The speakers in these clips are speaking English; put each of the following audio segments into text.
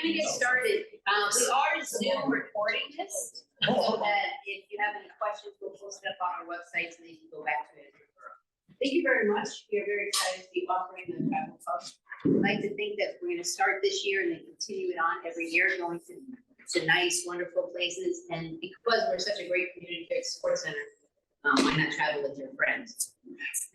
gonna get started. We are Zoom recording this, so that if you have any questions, we'll post it up on our website so that you can go back to it. Thank you very much. We are very excited to be offering the travel club. I'd like to think that we're gonna start this year and then continue it on every year, going to nice, wonderful places. And because we're such a great community care sports center, why not travel with your friends?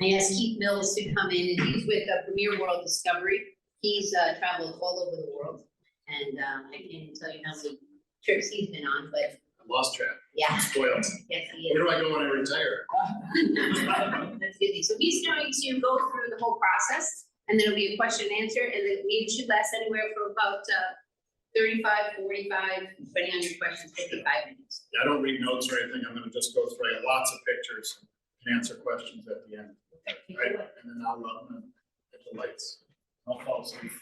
I asked Keith Mills to come in, and he's with Premier World Discovery. He's traveled all over the world, and I can't even tell you how many trips he's been on, but I lost track. yeah. I'm spoiled. Yes, he is. Where do I go when I retire? That's good. So he's going to go through the whole process, and then it'll be a question and answer, and the meeting should last anywhere from about 35, 45, depending on your questions, 55 minutes. Yeah, I don't read notes or anything. I'm going to just go through. I got lots of pictures and answer questions at the end. Right? And then I'll hit the lights. I'll fall asleep.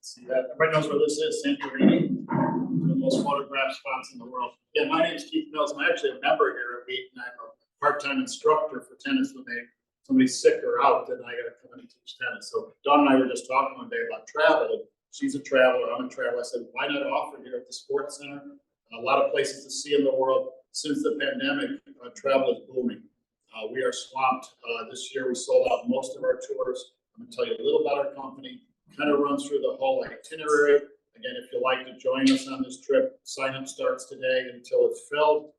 See that? Everybody knows where this is, Santorini, the most photographed spots in the world. Yeah, my name's Keith Mills. I'm actually a member here at Wheaton. I'm a part-time instructor for tennis when somebody's sick or out, then I gotta come in and teach tennis. So Dawn and I were just talking one day about travel. She's a traveler, I'm a traveler. I said, why not offer here at the Sports Center? A lot of places to see in the world. Since the pandemic, travel is booming. We are swamped. This year we sold out most of our tours. I'm gonna tell you a little about our company. Kind of runs through the whole itinerary. Again, if you'd like to join us on this trip, sign up starts today until it's filled.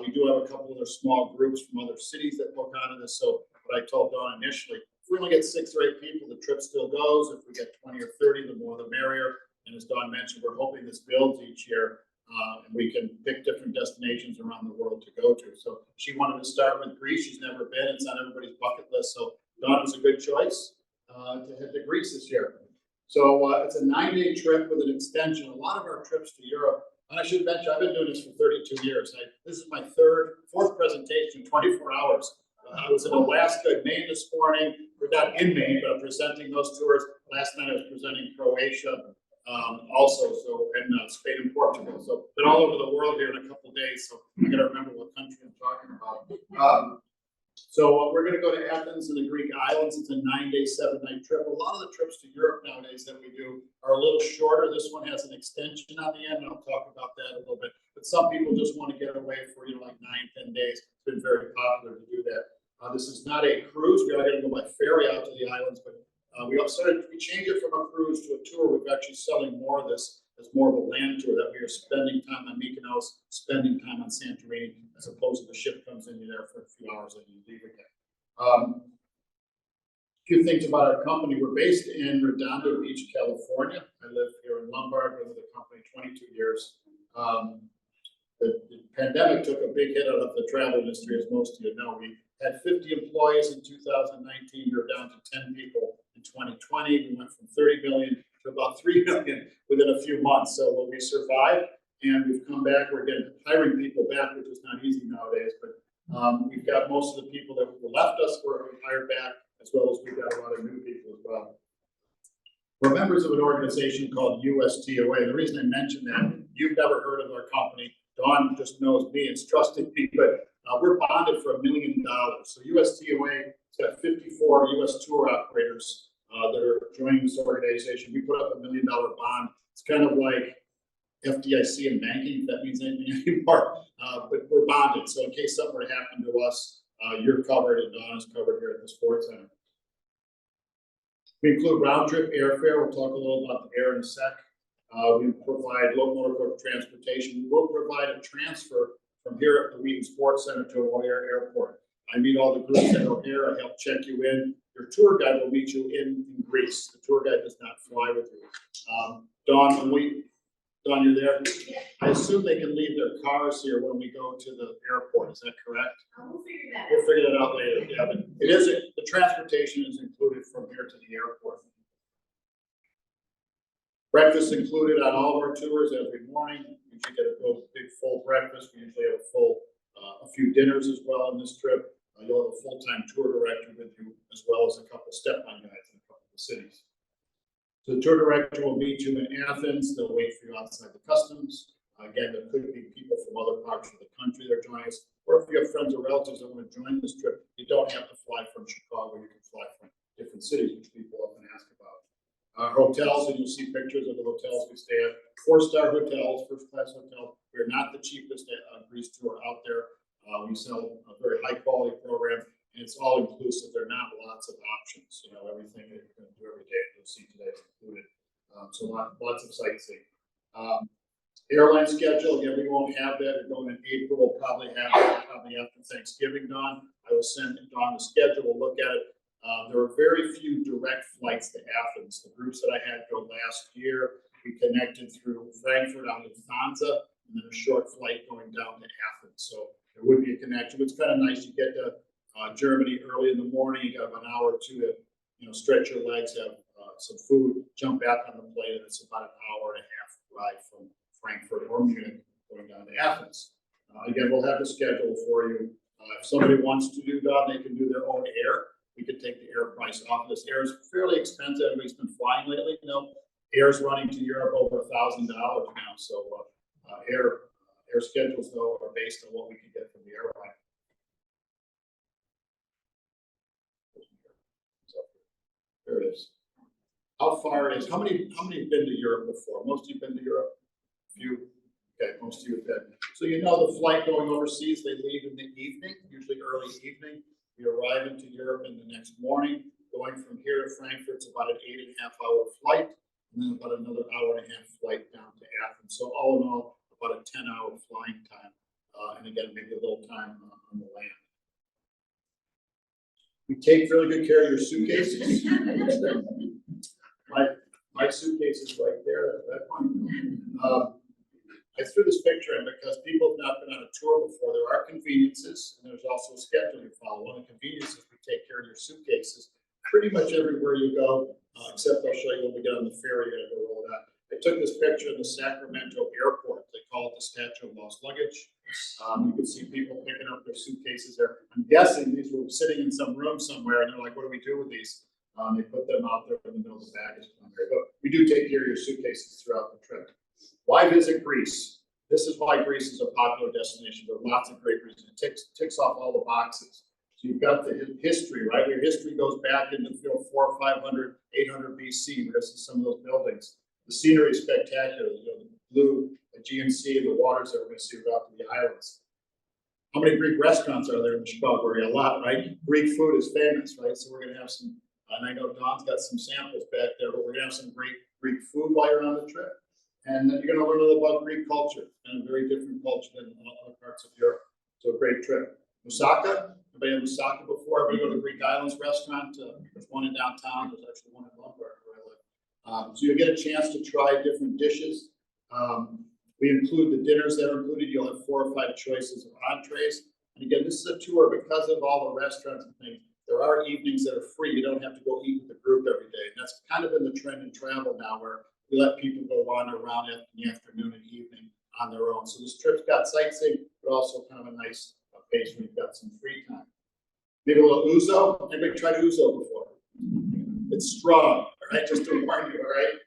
We do have a couple other small groups from other cities that book onto this. So what I told Dawn initially, if we only get 6 or 8 people, the trip still goes. If we get 20 or 30, the more the merrier. And as Dawn mentioned, we're hoping this builds each year, and we can pick different destinations around the world to go to. So she wanted to start with Greece. She's never been. It's on everybody's bucket list. So Dawn was a good choice to head to Greece this year. So it's a 9-day trip with an extension. A lot of our trips to Europe, and I should mention, I've been doing this for 32 years. This is my fourth presentation in 24 hours. I was in Alaska, Maine this morning. We're not in Maine, but I'm presenting those tours. Last night I was presenting Croatia also, so and Spain and Portugal. So been all over the world here in a couple of days. So I got to remember what country I'm talking about. So we're going to go to Athens and the Greek islands. It's a 9-day, 7-night trip. A lot of the trips to Europe nowadays that we do are a little shorter. This one has an extension on the end, and I'll talk about that a little bit. But some people just want to get away for, like 9, 10 days. It's been very popular to do that. This is not a cruise. We are going to go by ferry out to the islands, but we changed it from a cruise to a tour. We're actually selling more of this as more of a land tour, that we are spending time on Mykonos, spending time on Santorini, as opposed to the ship comes in, you're there for a few hours and you leave again. A few things about our company. We're based in Redondo Beach, California. I live here in Lombard, been with the company 22 years. The pandemic took a big hit out of the travel industry, as most of you know. We had 50 employees in 2019. We were down to 10 people in 2020. We went from 30 million to about 3 million within a few months. So we survived, and we've come back. We're again hiring people back, which is not easy nowadays, but we've got most of the people that left us were hired back, as well as we've got a lot of new people as well. We're members of an organization called USTOA. The reason I mention that, you've never heard of our company. Dawn just knows me, it's trusted me, but we're bonded for $1 million. So USTOA has got 54 US tour operators that are joining this organization. We put up $1 million bond. It's kind of like FDIC in banking, if that means anything anymore. But we're bonded, so in case something were to happen to us, you're covered, and Dawn is covered here at the Sports Center. We include round trip airfare. We'll talk a little about the air in a sec. We provide low motor coach transportation. We will provide a transfer from here at the Wheaton Sports Center to O'Hare Airport. I meet all the groups at O'Hare. I help check you in. Your tour guide will meet you in Greece. The tour guide does not fly with you. Dawn, you're there? I assume they can leave their cars here when we go to the airport. Is that correct? We'll figure that out. We'll figure that out later. Yeah, but the transportation is included from here to the airport. Breakfast included on all of our tours every morning. You usually get a big full breakfast. We usually have a few dinners as well on this trip. You'll have a full-time tour director with you, as well as a couple of step-on guides in a couple of cities. So the tour director will meet you in Athens. They'll wait for you outside the customs. Again, there could be people from other parts of the country that are joining us, or if you have friends or relatives that want to join this trip, you don't have to fly from Chicago. You can fly from different cities, which people often ask about. Hotels, and you'll see pictures of the hotels we stay at. 4-star hotels, first-class hotels. We're not the cheapest Greece tour out there. We sell a very high-quality program, and it's all inclusive. There are not lots of options. You know, everything that you're going to do every day, you'll see today is included. So lots of sightseeing. Airline schedule, yeah, we won't have that. We're going in April. We'll probably have that probably after Thanksgiving, Dawn. I will send Dawn the schedule. We'll look at it. There are very few direct flights to Athens. The groups that I had go last year, we connected through Frankfurt on Lufthansa, and then a short flight going down to Athens. So there would be a connection. It's kind of nice. You get to Germany early in the morning. You got an hour or two to, you know, stretch your legs, have some food, jump back on the plane, and it's about an hour and a half ride from Frankfurt or Munich going down to Athens. Again, we'll have the schedule for you. If somebody wants to do that, they can do their own air. We could take the air price off this. Air is fairly expensive. Everybody's been flying lately. You know, air's running to Europe over $1,000 now. So air schedules though are based on what we can get from the airline. So there it is. How far is? How many have been to Europe before? Most of you been to Europe? Few. Okay, most of you have been. So you know the flight going overseas, they leave in the evening, usually early evening. We arrive into Europe in the next morning. Going from here to Frankfurt, it's about an 8.5-hour flight, and then about another hour-and-a-half flight down to Athens. So all in all, about a 10-hour flying time, and again, maybe a little time on the land. We take really good care of your suitcases. My suitcase is right there. That's that one. I threw this picture in because people have not been on a tour before. There are conveniences, and there's also a schedule you follow. One of the conveniences, we take care of your suitcases pretty much everywhere you go, except I'll show you when we get on the ferry, you're going to go roll it out. I took this picture in the Sacramento airport. They call it the Statue of Lost Luggage. You can see people picking up their suitcases there. I'm guessing these were sitting in some room somewhere, and they're like, what do we do with these? They put them out there in the middle of the baggage. But we do take care of your suitcases throughout the trip. Why visit Greece? This is why Greece is a popular destination. There are lots of great reasons. It ticks off all the boxes. So you've got the history, right? Your history goes back into 400, 500, 800 BC. This is some of those buildings. The scenery is spectacular. You know, the blue Aegean Sea and the waters that we're going to see throughout the islands. How many Greek restaurants are there in the Chicago area? A lot, right? Greek food is famous, right? So we're going to have some, and I know Don's got some samples back there, but we're going to have some great Greek food while you're on the trip. And then you're going to learn a little about Greek culture, and a very different culture than other parts of Europe. So a great trip. Lusaka, anybody in Lusaka before? Everybody go to the Greek Islands restaurant. There's one in downtown. There's actually one in Lombard where I live. So you'll get a chance to try different dishes. We include the dinners that are included. You'll have 4 or 5 choices of entrees. And again, this is a tour because of all the restaurants and things. There are evenings that are free. You don't have to go eat with the group every day. And that's kind of been the trend in travel now, where we let people go wander around in the afternoon and evening on their own. So this trip's got sightseeing, but also kind of a nice pace when you've got some free time. Maybe a little ouzo. Anybody tried ouzo before? It's strong, all right? Just to warn you, all right?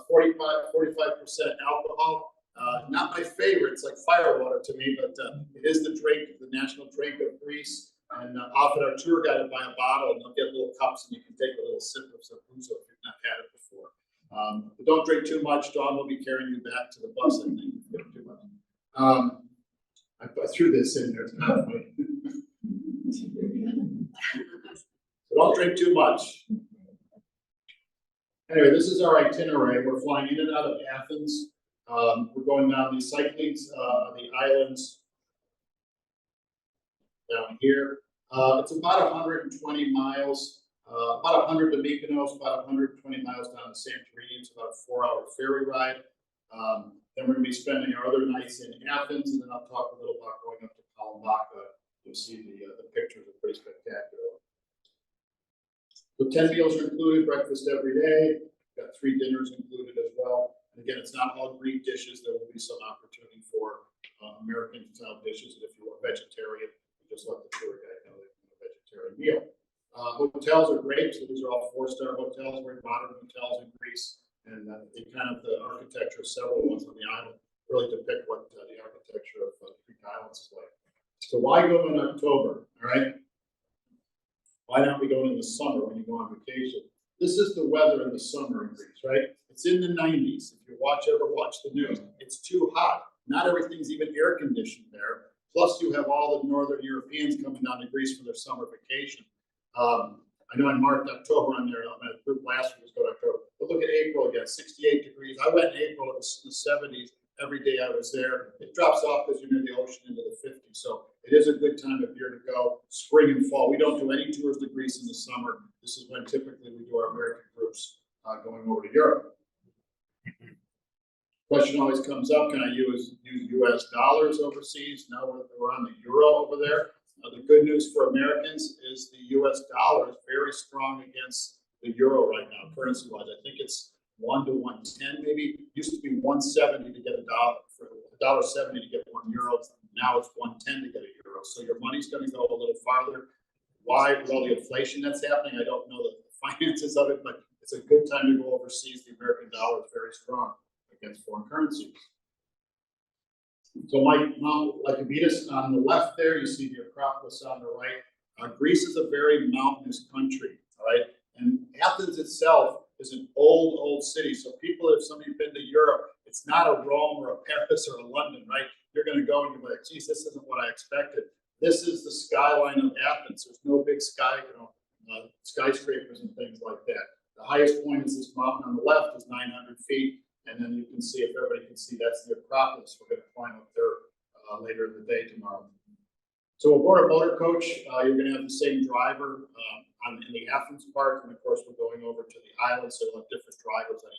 45% alcohol. Not my favorite. It's like fire water to me, but it is the drink, the national drink of Greece. And often our tour guide will buy a bottle, and they'll get little cups, and you can take a little sip of some ouzo if you've not had it before. But don't drink too much. Dawn will be carrying you back to the bus, I think, if you drink too much. I threw this in there. So don't drink too much. Anyway, this is our itinerary. We're flying in and out of Athens. We're going down these cyclings, the islands down here. It's about 120 miles. About 100 to Mykonos, about 120 miles down to Santorini. It's about a 4-hour ferry ride. Then we're going to be spending our other nights in Athens, and then I'll talk a little about going up to Kalambaka. You'll see the pictures are pretty spectacular. So 10 meals are included, breakfast every day. Got 3 dinners included as well. And again, it's not all Greek dishes. There will be some opportunity for American-style dishes. And if you are vegetarian, you just let the tour guide know that you want a vegetarian meal. Hotels are great. So these are all 4-star hotels, very modern hotels in Greece. And the architecture of several ones on the island really depict what the architecture of the Greek islands is like. So why go in October, all right? Why not we go in the summer when you go on vacation? This is the weather in the summer in Greece, right? It's in the 90s. If you ever watch the news, it's too hot. Not everything's even air conditioned there. Plus, you have all the Northern Europeans coming down to Greece for their summer vacation. I know I marked October on there. My group last week was going October. But look at April again, 68 degrees. I went in April, it was in the 70s. Every day I was there. It drops off because you're near the ocean into the 50s. So it is a good time of year to go, spring and fall. We don't do any tours to Greece in the summer. This is when typically we do our American groups going over to Europe. Question always comes up, can I use US dollars overseas? No, we're on the euro over there. The good news for Americans is the US dollar is very strong against the euro right now, currency-wise. I think it's 1 to 110 maybe. Used to be 170 to get a dollar, for $1.70 to get 1 euro. Now it's 110 to get a euro. So your money's going to go a little farther. Why? With all the inflation that's happening, I don't know the finances of it, but it's a good time to go overseas. The American dollar is very strong against foreign currencies. So Mount Lycabettus on the left there, you see the Acropolis on the right. Greece is a very mountainous country, all right? And Athens itself is an old city. So people, if somebody's been to Europe, it's not a Rome or a Paris or a London, right? You're going to go and you're like, geez, this isn't what I expected. This is the skyline of Athens. There's no big skyscrapers and things like that. The highest point is this mountain on the left is 900 feet. And then you can see, if everybody can see, that's the Acropolis. We're going to climb up there later in the day tomorrow. So aboard a motor coach, you're going to have the same driver in the Athens part, and of course we're going over to the island, so you'll have different drivers on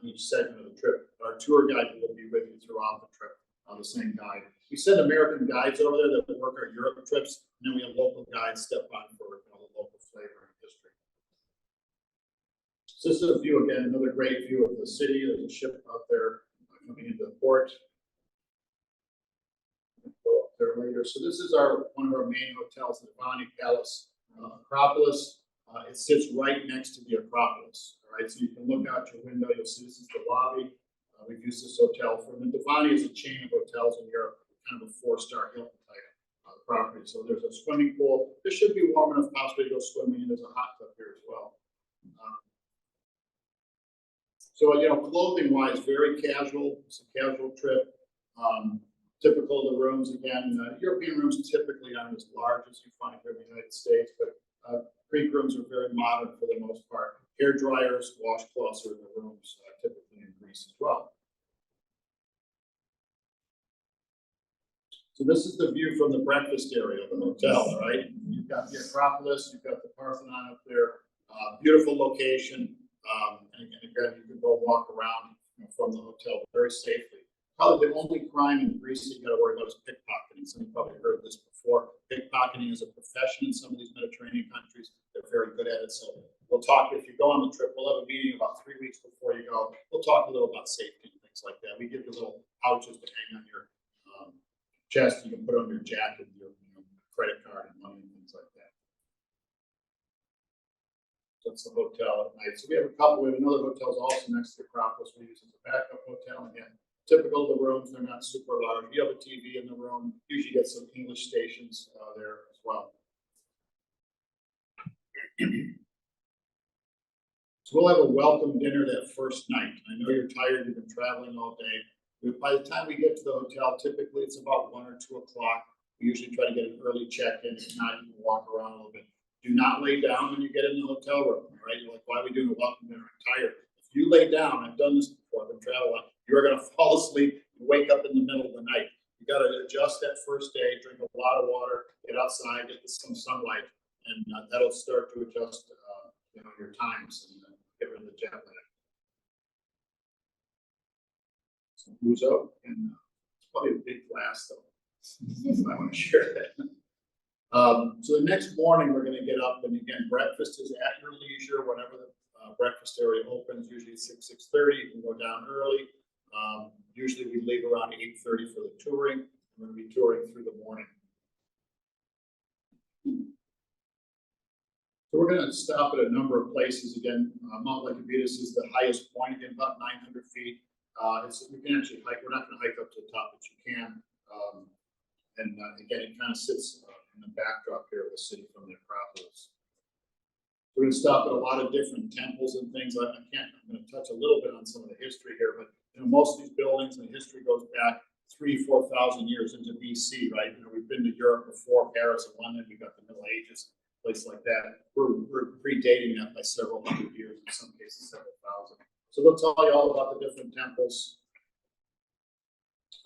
each segment of the trip. Our tour guide will be with you throughout the trip, the same guide. We send American guides over there that work our Europe trips, and then we have local guides step on for the local flavor and history. So this is a view again, another great view of the city. There's a ship out there coming into the port. Go up there later. So this is one of our main hotels, the Devani Palace Acropolis. It sits right next to the Acropolis. All right, so you can look out your window. You'll see this is the lobby. We've used this hotel for. The Devani is a chain of hotels in Europe, kind of a 4-star Hilton type property. So there's a swimming pool. This should be warm enough possibly to go swimming, and there's a hot tub here as well. So clothing-wise, very casual. It's a casual trip. Typical of the rooms, again, European rooms typically aren't as large as you find here in the United States, but Greek rooms are very modern for the most part. Hair dryers, washcloths are in the rooms, typically in Greece as well. So this is the view from the breakfast area of the hotel, right? You've got the Acropolis, you've got the Parthenon up there, beautiful location, and again, you can go walk around from the hotel very safely. Probably the only crime in Greece that you got to worry about is pickpocketing. Some of you probably heard this before. Pickpocketing is a profession in some of these Mediterranean countries. They're very good at it. So we'll talk, if you go on the trip, we'll have a meeting about 3 weeks before you go. We'll talk a little about safety and things like that. We give you little pouches to hang on your chest. You can put on your jacket, your credit card and money and things like that. So it's the hotel at night. So we have another hotel also next to the Acropolis we use as a backup hotel. Again, typical of the rooms, they're not super large. You have a TV in the room. Usually get some English stations there as well. So we'll have a welcome dinner that first night. I know you're tired, you've been traveling all day. By the time we get to the hotel, typically it's about 1 or 2 o'clock. We usually try to get an early check-in. If not, you can walk around a little bit. Do not lay down when you get in the hotel room, right? You're like, why are we doing a welcome dinner? I'm tired. If you lay down, I've done this before, I've been traveling, you're going to fall asleep and wake up in the middle of the night. You got to adjust that first day, drink a lot of water, get outside, get some sunlight, and that'll start to adjust your times and get rid of the jet lag. Some ouzo, and it's probably a big glass though. I want to share that. So the next morning we're going to get up, and again, breakfast is at your leisure. Whenever the breakfast area opens, usually 6:30. You can go down early. Usually we leave around 8:30 for the touring. We're going to be touring through the morning. So we're going to stop at a number of places. Again, Mount Lycabettus is the highest point, again, about 900 feet. You can actually hike. We're not going to hike up to the top, but you can. Again, it kind of sits in the backdrop here of the city from the Acropolis. We're gonna stop at a lot of different temples and things. I'm gonna touch a little bit on some of the history here, but most of these buildings and the history goes back 3,000–4,000 years into BC, right? We've been to Europe before, Paris and London. We got the Middle Ages, place like that. We're predating that by several hundred years, in some cases several thousand. So they'll tell you all about the different temples.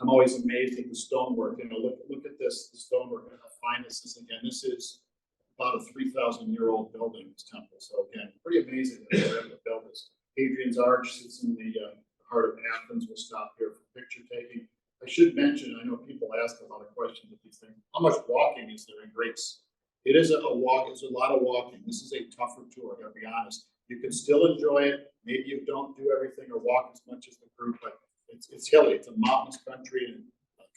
I'm always amazed at the stonework. Look at this, the stonework and how fine this is. Again, this is about a 3,000-year-old building, this temple. So again, pretty amazing that they were able to build this. Hadrian's Arch sits in the heart of Athens. We'll stop here for picture taking. I should mention, I know people ask a lot of questions with these things. How much walking is there in Greece? It is a walk. It's a lot of walking. This is a tougher tour. I gotta be honest. You can still enjoy it. Maybe you don't do everything or walk as much as the group, but it's hilly. It's a mountainous country and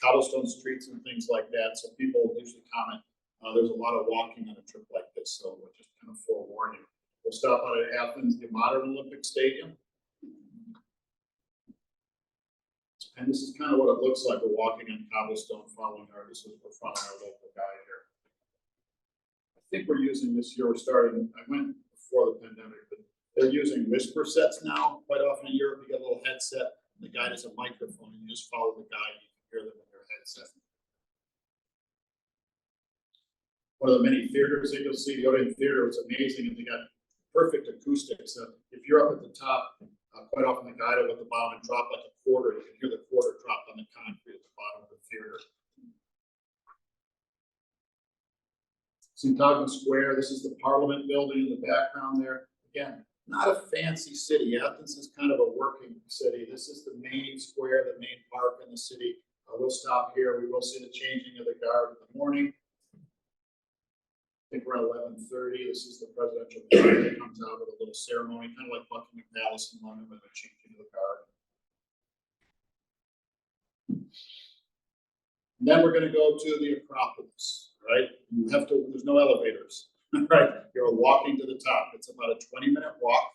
cobblestone streets and things like that. So people usually comment. There's a lot of walking on a trip like this, so we'll just kind of forewarn you. We'll stop out at Athens, the modern Olympic Stadium. And this is kind of what it looks like. We're walking on cobblestone, following our local guide here. I think we're using this year, I went before the pandemic, but they're using whisper sets now. Quite often in Europe, you get a little headset, and the guide has a microphone, and you just follow the guide, and you can hear them in their headset. One of the many theaters that you'll see, the Odeon Theater was amazing, and they got perfect acoustics. If you're up at the top, quite often the guide will at the bottom and drop like a quarter. You can hear the quarter drop on the concrete at the bottom of the theater. Syntagma Square, this is the Parliament building in the background there. Again, not a fancy city. Athens is kind of a working city. This is the main square, the main park in the city. We'll stop here. We will see the changing of the guard in the morning. I think we're at 11:30. This is the presidential guard that comes out with a little ceremony, kind of like Buckingham Palace in London, where they're changing the guard. And then we're going to go to the Acropolis, right? There's no elevators, right? You're walking to the top. It's about a 20-minute walk.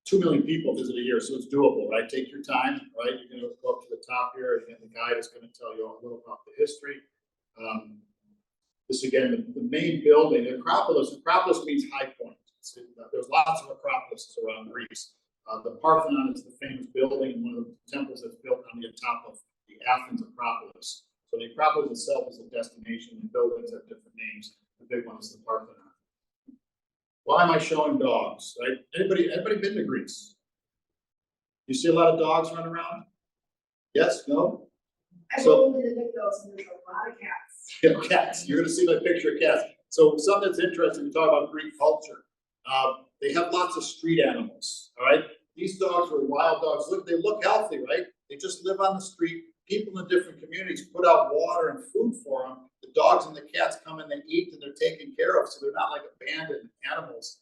2 million people visit a year, so it's doable, right? Take your time, right? You're going to go up to the top here, and the guide is going to tell you a little about the history. This again, the main building, the Acropolis. Acropolis means high point. There's lots of Acropolises around Greece. The Parthenon is the famous building, one of the temples that's built on the top of the Athens Acropolis. So the Acropolis itself is a destination, and buildings have different names. The big one is the Parthenon. Why am I showing dogs? Right? Anybody been to Greece? You see a lot of dogs running around? Yes? No? I go into the Victos and there's a lot of cats. Yeah, cats. You're going to see my picture of cats. So something that's interesting, we talk about Greek culture. They have lots of street animals. All right. These dogs were wild dogs. They look healthy, right? They just live on the street. People in different communities put out water and food for them. The dogs and the cats come and they eat and they're taken care of. So they're not like abandoned animals.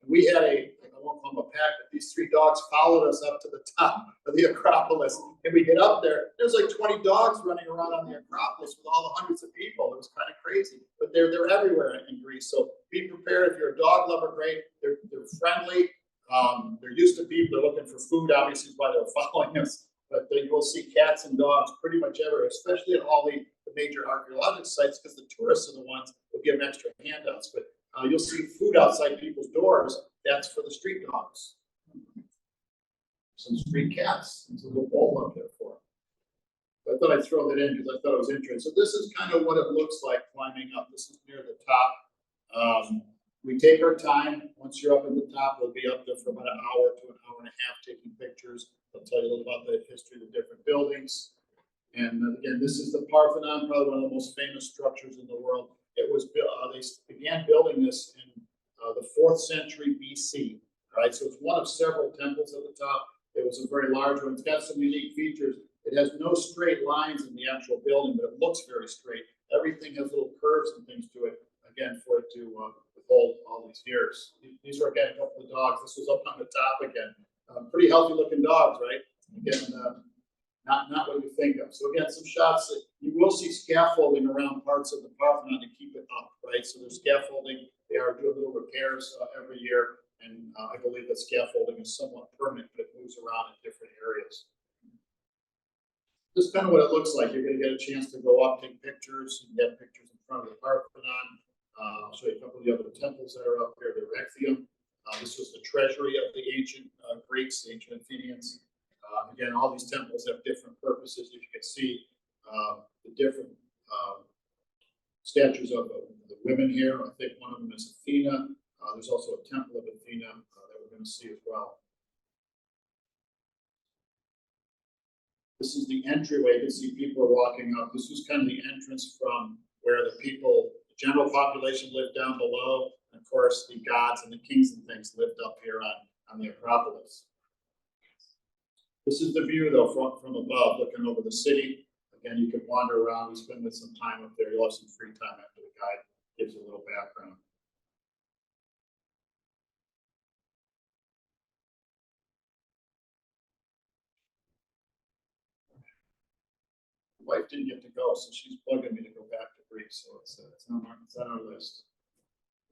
We had I won't call them a pack, but these 3 dogs followed us up to the top of the Acropolis. And we get up there, there's like 20 dogs running around on the Acropolis with all the hundreds of people. It was kind of crazy, but they're everywhere in Greece. So be prepared. If you're a dog lover, great. They're friendly. They're used to people. They're looking for food, obviously, is why they're following us. But you will see cats and dogs pretty much everywhere, especially at all the major archaeological sites, because the tourists are the ones who give extra handouts. But you'll see food outside people's doors. That's for the street dogs. Some street cats. There's a little bowl up there for them. I thought I'd throw that in because I thought it was interesting. So this is kind of what it looks like climbing up. This is near the top. We take our time. Once you're up at the top, we'll be up there for about an hour to an hour and a half taking pictures. I'll tell you a little about the history of the different buildings. And again, this is the Parthenon, probably one of the most famous structures in the world. It was built. They began building this in the 4th century BC. Right, so it's one of several temples at the top. It was a very large one. It's got some unique features. It has no straight lines in the actual building, but it looks very straight. Everything has little curves and things to it. Again, for it to hold all these years. These are again a couple of dogs. This was up on the top again. Pretty healthy looking dogs, right? Again, not what you think of. So again, some shots that you will see scaffolding around parts of the Parthenon to keep it up, right? So there's scaffolding. They are doing little repairs every year, and I believe that scaffolding is somewhat permanent, but it moves around in different areas. This is kind of what it looks like. You're going to get a chance to go up, take pictures, and get pictures in front of the Parthenon. I'll show you a couple of the other temples that are up here, the Rexium. This was the treasury of the ancient Greeks, the ancient Athenians. Again, all these temples have different purposes. If you can see the different statues of the women here, I think one of them is Athena. There's also a temple of Athena that we're going to see as well. This is the entryway. You can see people are walking up. This was kind of the entrance from where the people, the general population lived down below. And of course, the gods and the kings and things lived up here on the Acropolis. This is the view, though, from above, looking over the city. Again, you can wander around. We spend some time up there. You'll have some free time after the guide gives you a little background. Wife didn't get to go, so she's plugging me to go back to Greece. So it's on our list.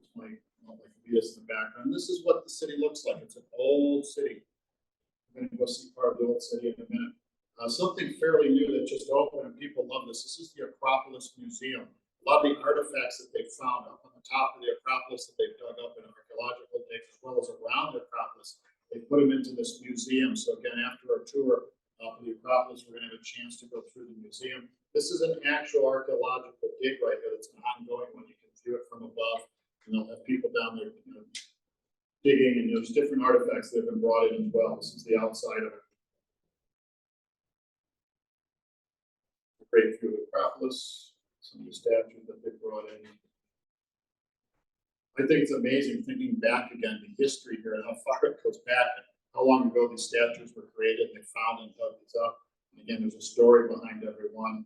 There's my computers in the background. This is what the city looks like. It's an old city. I'm going to go see part of the old city in a minute. Something fairly new that just opened, and people love this. This is the Acropolis Museum. A lot of the artifacts that they found up on the top of the Acropolis that they've dug up in archaeological digs, as well as around the Acropolis, they put them into this museum. So again, after our tour of the Acropolis, we're going to have a chance to go through the museum. This is an actual archaeological dig right here. It's an ongoing one. You can view it from above, and they'll have people down there, digging, and there's different artifacts that have been brought in as well. This is the outside of it. A great view of the Acropolis, some of the statues that they brought in. I think it's amazing thinking back again, the history here and how far it goes back. How long ago these statues were created, they found and dug these up. And again, there's a story behind every one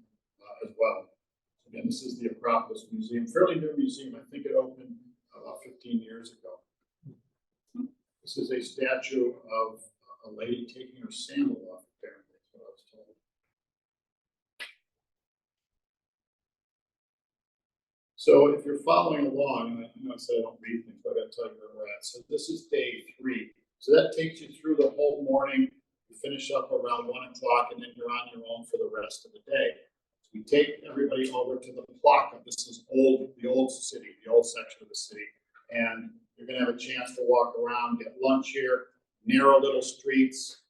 as well. Again, this is the Acropolis Museum, fairly new museum. I think it opened about 15 years ago. This is a statue of a lady taking her sandal off, apparently, is what I was told. So if you're following along, I said I don't read things, but I got to tell you where we're at. So this is day 3. So that takes you through the whole morning. You finish up around 1 o'clock, and then you're on your own for the rest of the day. So we take everybody over to the Plaza. This is the old city, the old section of the city. And you're going to have a chance to walk around, get lunch here, narrow little streets.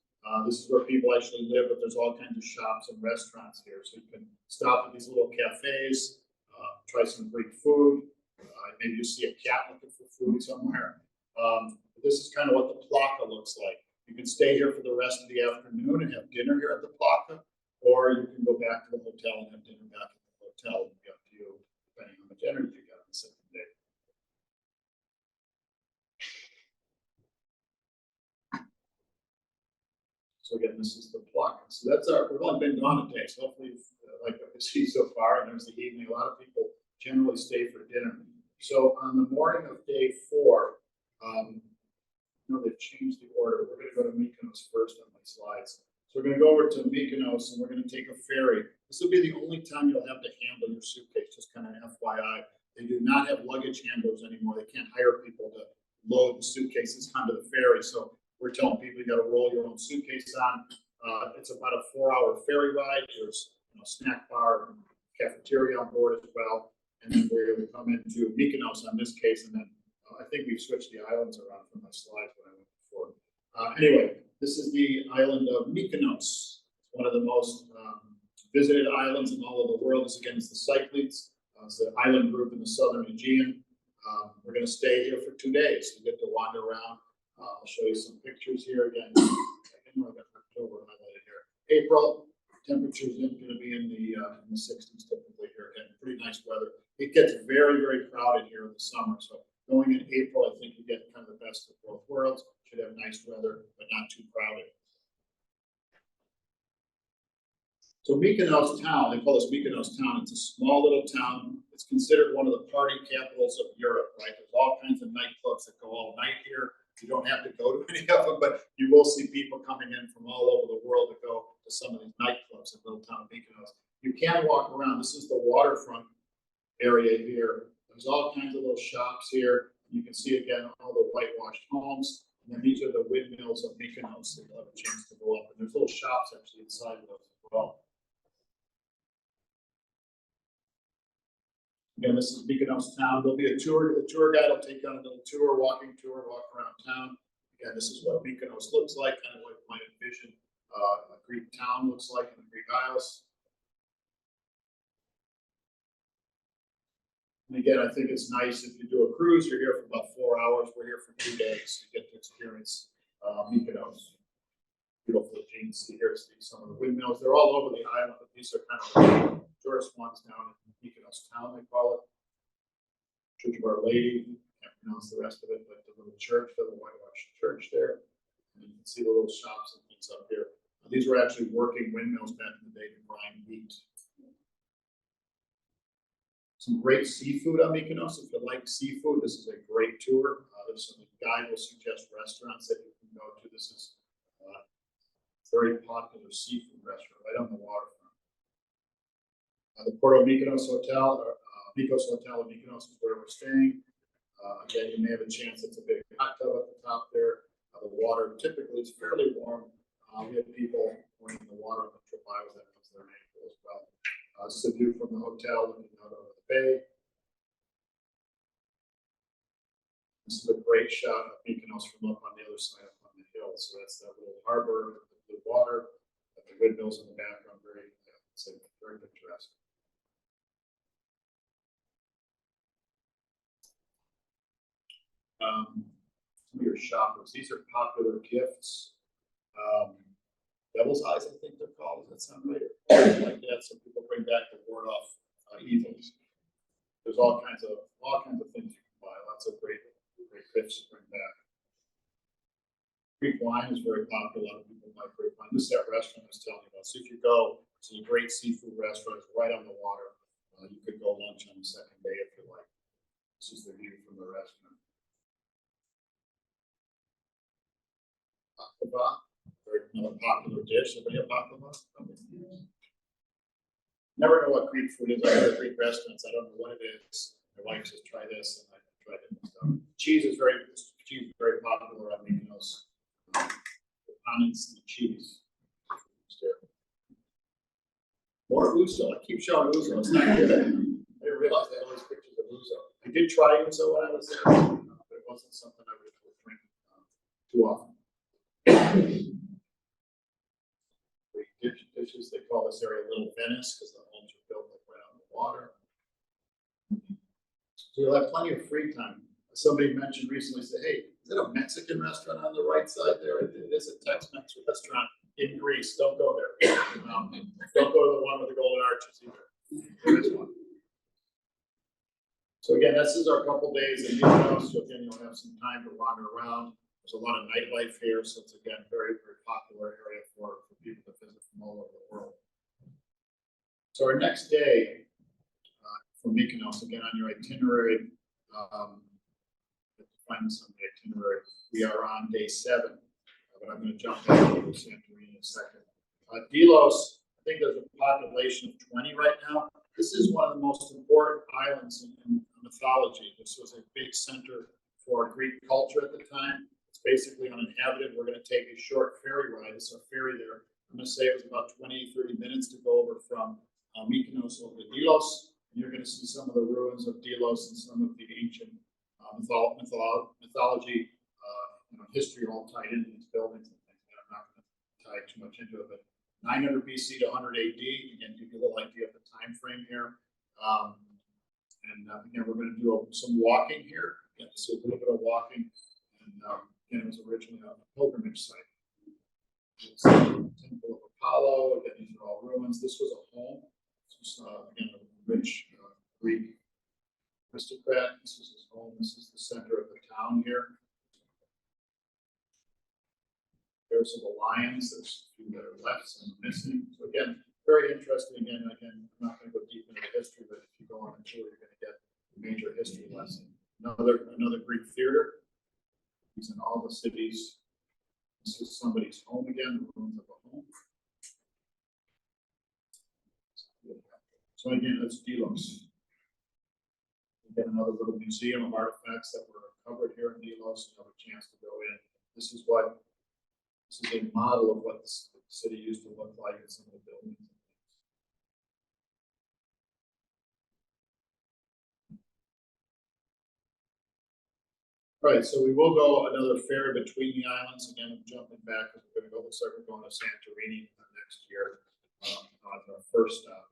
This is where people actually live, but there's all kinds of shops and restaurants here. So you can stop at these little cafes, try some Greek food. Maybe you see a cat looking for food somewhere. This is kind of what the Plaza looks like. You can stay here for the rest of the afternoon and have dinner here at the Plaza, or you can go back to the hotel and have dinner back at the hotel. It'll be up to you, depending on how much energy you got on the second day. So again, this is the Plaza. So that's we've only been gone a day, so hopefully you've like what you see so far. And there's the evening. A lot of people generally stay for dinner. So on the morning of day 4, they've changed the order. We're going to go to Mykonos first on my slides. So we're going to go over to Mykonos, and we're going to take a ferry. This will be the only time you'll have to handle your suitcase, just kind of FYI. They do not have luggage handlers anymore. They can't hire people to load the suitcases onto the ferry. So we're telling people you got to roll your own suitcase on. It's about a 4-hour ferry ride. There's snack bar and cafeteria on board as well. And then we're going to come into Mykonos on this case, and then I think we've switched the islands around from my slides when I went before. Anyway, this is the island of Mykonos. It's one of the most visited islands in all of the world. This again is the Cyclades. It's the island group in the southern Aegean. We're going to stay here for 2 days. You get to wander around. I'll show you some pictures here again. I got October highlighted here. April, temperatures going to be in the 60s typically here. Again, pretty nice weather. It gets very, very crowded here in the summer. So going in April, I think you get kind of the best of both worlds. Should have nice weather, but not too crowded. So Mykonos town, they call this Mykonos town. It's a small little town. It's considered one of the party capitals of Europe, right? There's all kinds of nightclubs that go all night here. You don't have to go to any of them, but you will see people coming in from all over the world to go to some of these nightclubs in little town Mykonos. You can walk around. This is the waterfront area here. There's all kinds of little shops here. You can see again all the whitewashed homes. And then these are the windmills of Mykonos that you'll have a chance to go up. And there's little shops actually inside of those as well. Again, this is Mykonos town. There'll be a tour. The tour guide will take you on a little tour, walking tour, walk around town. Again, this is what Mykonos looks like, kind of what you might envision a Greek town looks like in the Greek Isles. And again, I think it's nice if you do a cruise, you're here for about 4 hours. We're here for 2 days. You get to experience Mykonos. Beautiful Aegean Sea here, see some of the windmills. They're all over the island, but these are kind of tourist ones down in Mykonos town, they call it. Church of Our Lady, can't pronounce the rest of it, but the little church, the whitewashed church there. And you can see the little shops and things up here. These were actually working windmills back in the day to grind wheat. Some great seafood on Mykonos. If you like seafood, this is a great tour. There's some guide will suggest restaurants that you can go to. This is a very popular seafood restaurant right on the waterfront. The Porto Mykonos Hotel, Mykonos Hotel in Mykonos is where we're staying. Again, you may have a chance. It's a big hot tub at the top there. The water typically is fairly warm. We have people going in the water on the trip I was at, because they're ankle as well. This is a view from the hotel looking out over the bay. This is a great shot of Mykonos from up on the other side up on the hill. So that's that little harbor, the blue water, the windmills in the background, very, it's a very picturesque. Some of your shoppers, these are popular gifts. Devil's eyes, I think they're called. Does that sound right? Like that, so people bring back the ward off evils. There's all kinds of things you can buy. Lots of great gifts to bring back. Greek wine is very popular. A lot of people like Greek wine. This is that restaurant I was telling you about. So if you go to a great seafood restaurant, it's right on the water. You could go lunch on the second day if you like. This is the view from the restaurant. Baklava. Another popular dish. Everybody have baklava? Never know what Greek food is. I go to Greek restaurants. I don't know what it is. My wife says, try this, and I try different stuff. Cheese is very popular on Mykonos. The condiments and the cheese. More ouzo. I keep showing ouzo. It's not good. I didn't realize they had all these pictures of ouzo. I did try ouzo when I was there, but it wasn't something I would drink too often. Dishes, they call this area Little Venice because the homes are built like right on the water. So you'll have plenty of free time. Somebody mentioned recently, said, hey, is that a Mexican restaurant on the right side there? It is a Tex-Mex restaurant in Greece. Don't go there. Don't go to the one with the golden arches either. There is one. So again, this is our couple days in Mykonos. So again, you'll have some time to wander around. There's a lot of nightlife here, so it's again very, very popular area for people to visit from all over the world. So our next day for Mykonos, again on your itinerary, find this on the itinerary. We are on day 7, but I'm going to jump back over to Santorini in a second. Delos, I think there's a population of 20 right now. This is one of the most important islands in mythology. This was a big center for Greek culture at the time. It's basically uninhabited. We're going to take a short ferry ride. It's a ferry there. I'm going to say it was about 20-30 minutes to go over from Mykonos over to Delos. And you're going to see some of the ruins of Delos and some of the ancient mythology, history all tied into these buildings and things. I'm not going to tie too much into it, but 900 BC to 100 AD, again, give you a little idea of the time frame here. Again, we're going to do some walking here. Again, this is a little bit of walking. And again, it was originally a pilgrimage site. It's the Temple of Apollo. Again, these are all ruins. This was a home. This was, again, a rich Greek aristocrat. This is his home. This is the center of the town here. There's some lions. There's a few that are left, some missing. So again, very interesting. Again, I'm not going to go deep into the history, but if you go on a tour, you're going to get a major history lesson. Another Greek theater. He's in all the cities. This is somebody's home again, the ruins of a home. So again, that's Delos. Again, another little museum of artifacts that were covered here in Delos. You have a chance to go in. This is a model of what the city used to look like in some of the buildings. Right, so we will go another ferry between the islands, again, I'm jumping back, because we're gonna go, looks like we're going to Santorini next year, on our first stop.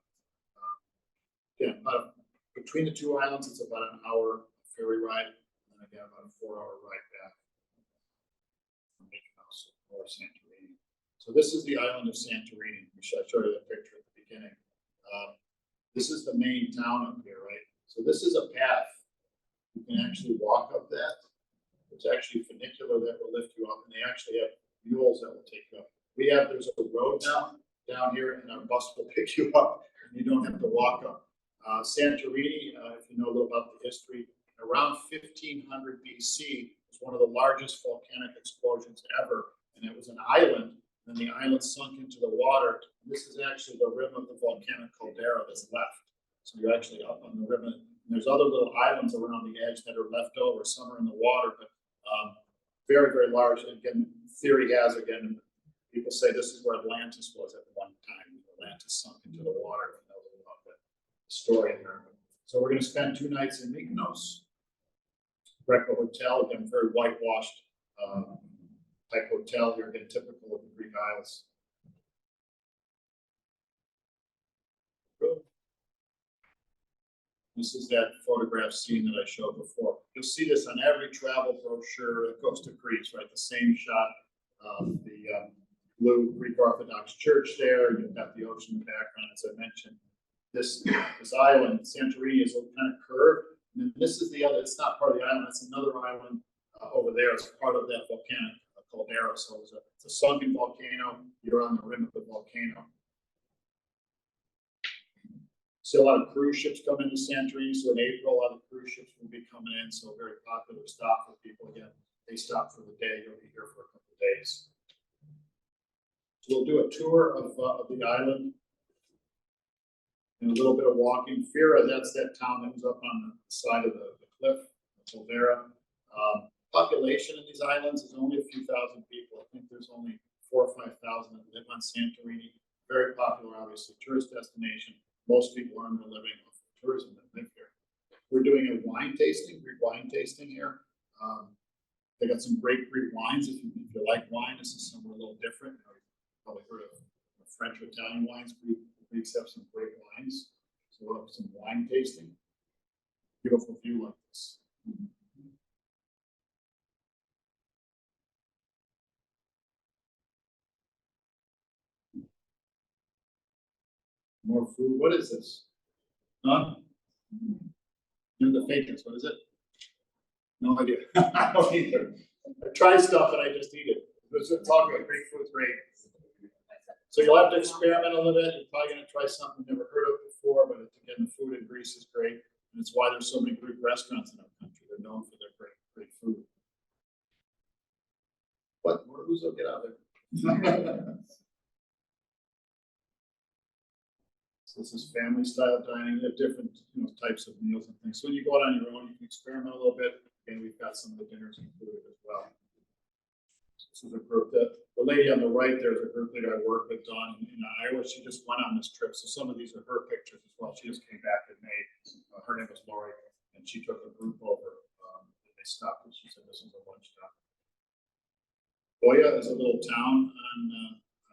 Yeah, between the two islands, it's about an hour ferry ride, and again, about a 4-hour ride back. From Mykonos or Santorini. So this is the island of Santorini, which I showed you the picture at the beginning. This is the main town up here, right? So this is a path. You can actually walk up that. It's actually funicular that will lift you up, and they actually have mules that will take you up. There's a road now down here, and our bus will pick you up, and you don't have to walk up. Santorini, if you know a little about the history, around 1500 BC was one of the largest volcanic explosions ever, and it was an island, and the island sunk into the water. And this is actually the rim of the volcanic caldera that's left. So you're actually up on the rim, and there's other little islands around the edge that are left over. Some are in the water, but very, very large. And again, theory has, again, people say this is where Atlantis was at one time. Atlantis sunk into the water. You know about the story there. So we're going to spend 2 nights in Mykonos. Greco Hotel, again, very whitewashed type hotel here, again, typical of the Greek Isles. Good. This is that photograph scene that I showed before. You'll see this on every travel brochure that goes to Greece, right? The same shot of the blue Greek Orthodox church there. You've got the ocean in the background, as I mentioned. This island, Santorini, is kind of curved. And then this is the other, it's not part of the island, it's another island over there. It's part of that volcanic caldera. So it's a sunken volcano. You're on the rim of the volcano. Still a lot of cruise ships come into Santorini. So in April, a lot of cruise ships will be coming in. So a very popular stop for people. Again, they stop for the day. You'll be here for a couple of days. So we'll do a tour of the island and a little bit of walking. Fira, that's that town that was up on the side of the cliff, Caldera. Population in these islands is only a few thousand people. I think there's only 4,000 or 5,000 that live on Santorini. Very popular, obviously, tourist destination. Most people earn their living off of tourism that live here. We're doing a wine tasting, Greek wine tasting here. They got some great Greek wines. If you like wine, this is somewhere a little different. You've probably heard of French or Italian wines. Greeks have some great wines. So we'll have some wine tasting. Beautiful view like this. More food. What is this? Huh? The fakeness. What is it? No idea. I don't either. I try stuff and I just eat it. It's all good. Greek food's great. So you'll have to experiment a little bit. You're probably going to try something you've never heard of before, but again, the food in Greece is great. And it's why there's so many Greek restaurants in our country. They're known for their great food. What? Who's will get out there? So this is family style dining. They have different types of meals and things. So when you go out on your own, you can experiment a little bit. And we've got some of the dinners included as well. This is a group that the lady on the right there is a group leader I work with, Dawn in Iowa. She just went on this trip. So some of these are her pictures as well. She just came back in May. Her name was Lori, and she took a group over. They stopped and she said this is a lunch stop. Oya is a little town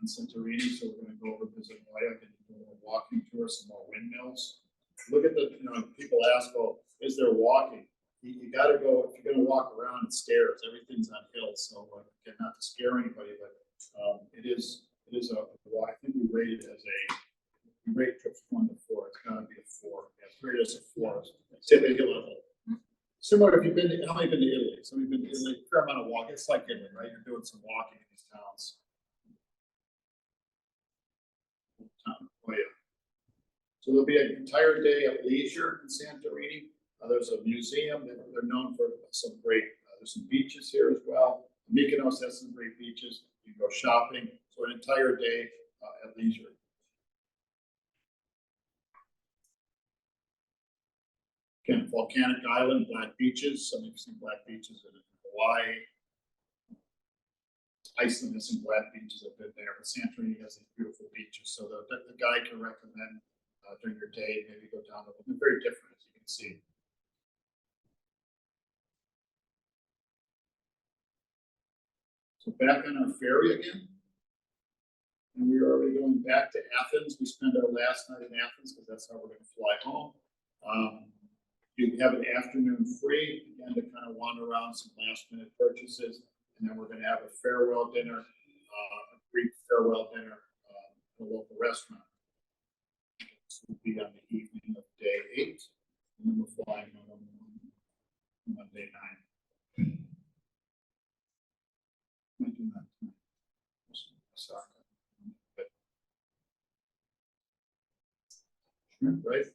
on Santorini, so we're going to go over visit Oya and do a walking tour, some more windmills. Look at the, people ask, well, is there walking? You got to go, if you're going to walk around, it's stairs, everything's on hills. So again, not to scare anybody, but it is I think we rate it as we rate trips 1 to 4. It's got to be a 4. Yeah, it's rated as a 4. Typical level. Similar if you've been to, how many have been to Italy? So we've been to Italy, a fair amount of walking. It's like Italy, right? You're doing some walking in these towns. Oh yeah. So there'll be an entire day of leisure in Santorini. There's a museum that they're known for some great, there's some beaches here as well. Mykonos has some great beaches. You can go shopping. So an entire day at leisure. Again, volcanic island, black beaches. Some of you've seen black beaches in Hawaii. Iceland has some black beaches. I've been there, but Santorini has these beautiful beaches. So the guide can recommend during your day, maybe go down to them. They're very different, as you can see. So back on our ferry again. And we are already going back to Athens. We spent our last night in Athens because that's how we're going to fly home. You have an afternoon free, again, to kind of wander around, some last minute purchases. And then we're going to have a farewell dinner, a Greek farewell dinner at a local restaurant. This will be on the evening of day 8. And then we're flying home on day 9. Might do that tonight. Sorry. Right?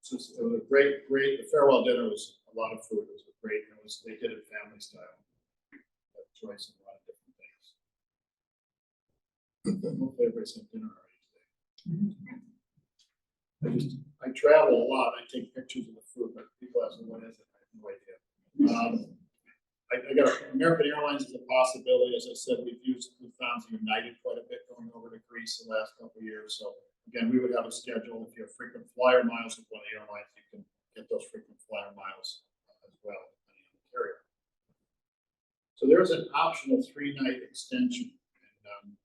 So it was a great, the farewell dinner was a lot of food. It was great. They did it family style. Choice of a lot of different things. Hopefully everybody's had dinner already today. I travel a lot. I take pictures of the food, but people ask me what is it. I have no idea. I got American Airlines as a possibility. As I said, we've found United quite a bit going over to Greece the last couple of years. So again, we would have a schedule. If you have frequent flyer miles with one of the airlines, you can get those frequent flyer miles as well, depending on the carrier. So there's an optional 3-night extension. And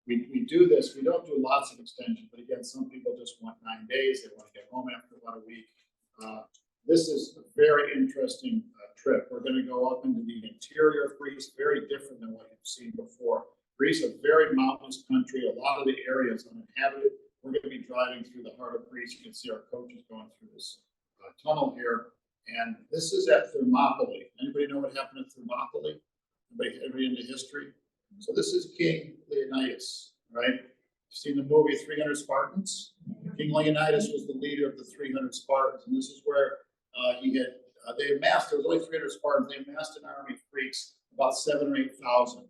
we do this. We don't do lots of extensions, but again, some people just want 9 days. They want to get home after about a week. This is a very interesting trip. We're going to go up into the interior of Greece, very different than what you've seen before. Greece is a very mountainous country. A lot of the areas uninhabited. We're going to be driving through the heart of Greece. You can see our coaches going through this tunnel here. And this is at Thermopylae. Anybody know what happened at Thermopylae? Everybody into history? So this is King Leonidas, right? You've seen the movie 300 Spartans? King Leonidas was the leader of the 300 Spartans. And this is where they amassed, there was only 300 Spartans, they amassed an army of Greeks, about 7,000 or 8,000.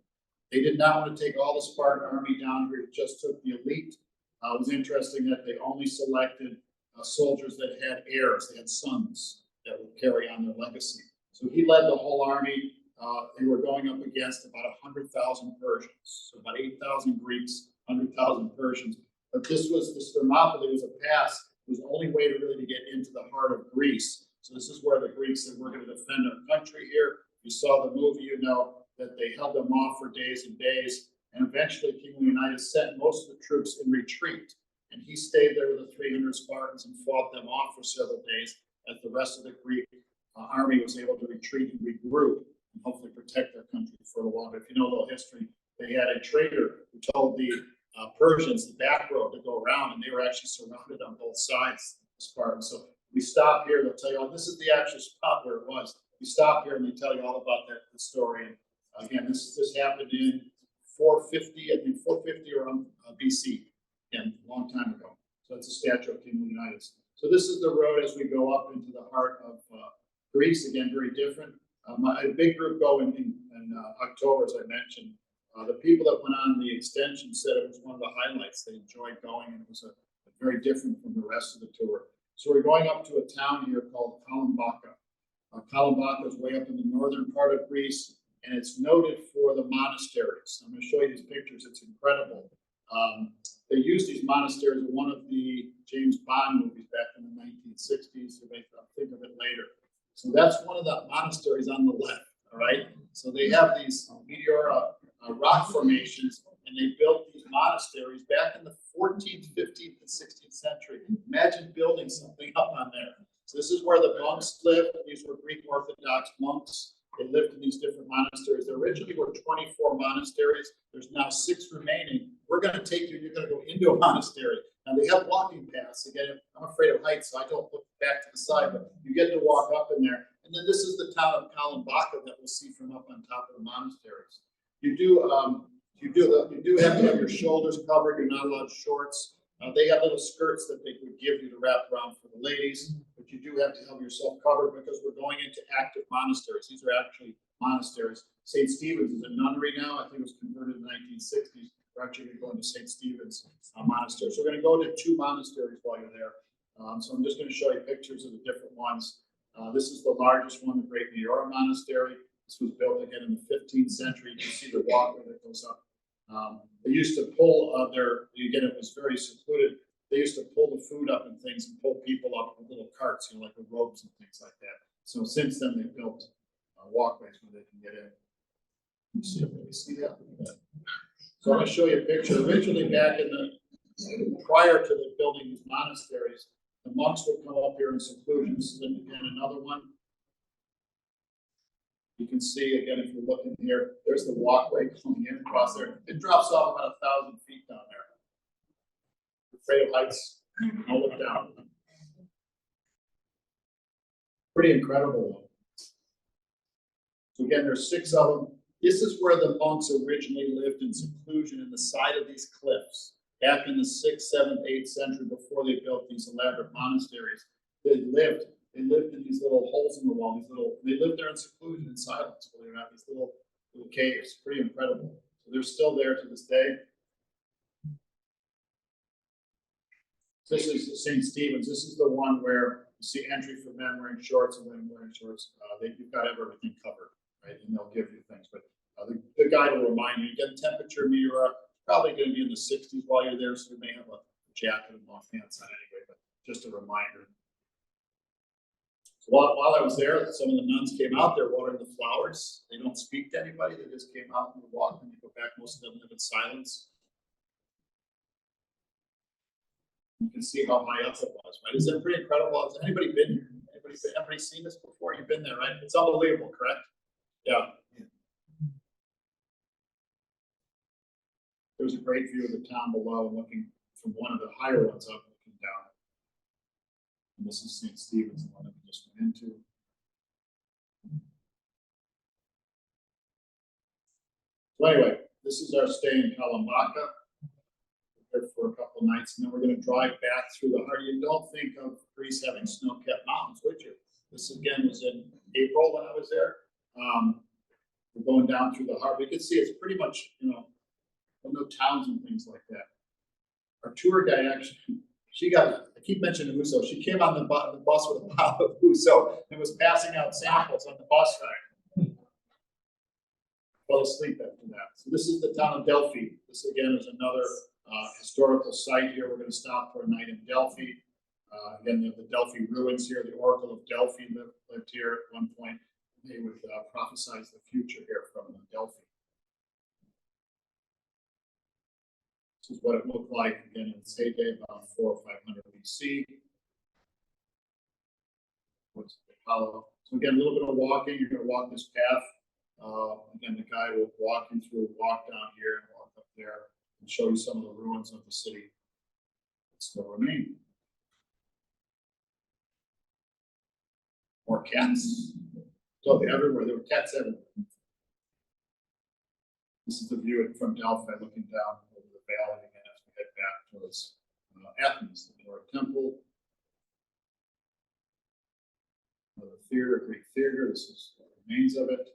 They did not want to take all the Spartan army down here, it just took the elite. It was interesting that they only selected soldiers that had heirs, they had sons that would carry on their legacy. So he led the whole army. They were going up against about 100,000 Persians, so about 8,000 Greeks, 100,000 Persians. But this Thermopylae was a pass. It was the only way to really get into the heart of Greece. So this is where the Greeks said, we're going to defend our country here. You saw the movie, you know that they held them off for days and days. And eventually King Leonidas sent most of the troops in retreat. And he stayed there with the 300 Spartans and fought them off for several days as the rest of the Greek army was able to retreat and regroup and hopefully protect their country for a while. But if you know the history, they had a traitor who told the Persians the back road to go around, and they were actually surrounded on both sides of the Spartans. So we stop here, they'll tell you, oh, this is the actual spot where it was. We stop here and they tell you all about the story. And again, this happened in 450, I think 450 around BC, again, a long time ago. So it's a statue of King Leonidas. So this is the road as we go up into the heart of Greece, again, very different. A big group go in October, as I mentioned. The people that went on the extension said it was one of the highlights. They enjoyed going, and it was very different from the rest of the tour. So we're going up to a town here called Kalimbaka. Kalimbaka is way up in the northern part of Greece, and it's noted for the monasteries. I'm going to show you these pictures. It's incredible. They used these monasteries in one of the James Bond movies back in the 1960s. So they think of it later. So that's one of the monasteries on the left. All right. So they have these meteor rock formations, and they built these monasteries back in the 14th, 15th, and 16th century. Imagine building something up on there. So this is where the monks lived. These were Greek Orthodox monks. They lived in these different monasteries. There originally were 24 monasteries. There's now 6 remaining. We're going to take you, you're going to go into a monastery. Now they have walking paths. Again, I'm afraid of heights, so I don't look back to the side, but you get to walk up in there. And then this is the town of Kalimbaka that we'll see from up on top of the monasteries. You do have to have your shoulders covered. You're not allowed shorts. They have little skirts that they would give you to wrap around for the ladies, but you do have to have yourself covered because we're going into active monasteries. These are actually monasteries. St. Stephen's is a nunnery now. I think it was converted in the 1960s. We're actually going to go into St. Stephen's monastery. So we're going to go to 2 monasteries while you're there. So I'm just going to show you pictures of the different ones. This is the largest one, the Great Meteora Monastery. This was built again in the 15th century. You can see the walkway that goes up. They used to pull again, it was very secluded. They used to pull the food up and things and pull people up with little carts, like with ropes and things like that. So since then, they've built walkways where they can get in. You see, you see that? So I'm gonna show you a picture. Originally back in prior to the building these monasteries, the monks would come up here in seclusion. This is again another one. You can see again, if you're looking here, there's the walkway coming in across there. It drops off about 1,000 feet down there. Afraid of heights, I'll look down. Pretty incredible. So again, there's 6 of them. This is where the monks originally lived in seclusion in the side of these cliffs. Back in the 6th, 7th, 8th century, before they built these elaborate monasteries, they lived in these little holes in the wall. They lived there in seclusion and silence, believe it or not, these little caves. Pretty incredible. So they're still there to this day. This is St. Stephen's. This is the one where you see entry for men wearing shorts and women wearing shorts. You've got to have everything covered, right? And they'll give you things. But the guide will remind you, get a temperature meter, probably going to be in the 60s while you're there, so you may have a jacket and long pants on anyway, but just a reminder. So while I was there, some of the nuns came out there watering the flowers. They don't speak to anybody. They just came out and walked and they go back. Most of them live in silence. You can see how high up it was, right? Is that pretty incredible? Has anybody been here? Everybody seen this before? You've been there, right? It's unbelievable, correct? Yeah. There's a great view of the town below, looking from one of the higher ones up, looking down. And this is St. Stephen's, the one that we just went into. So anyway, this is our stay in Kalambaka. We're here for a couple of nights, and then we're going to drive back through the heart. You don't think of Greece having snow-capped mountains, would you? This again was in April when I was there. We're going down through the heart. You can see it's pretty much, no towns and things like that. Our tour guide actually, I keep mentioning Uso. She came on the bus with a bottle of Uso and was passing out samples on the bus ride. Fell asleep after that. So this is the town of Delphi. This again is another historical site here. We're going to stop for a night in Delphi. Again, they have the Delphi ruins here. The Oracle of Delphi lived here at one point. They would prophesize the future here from Delphi. This is what it looked like again in its heyday, about 400 or 500 BC. What's the Apollo? So again, a little bit of walking. You're going to walk this path. Again, the guide will walk you through, walk down here and walk up there and show you some of the ruins of the city that still remain. More cats. So everywhere. There were cats everywhere. This is the view from Delphi looking down over the valley again as we head back towards Athens, the Doric Temple. Another theater, Greek theater. This is the remains of it.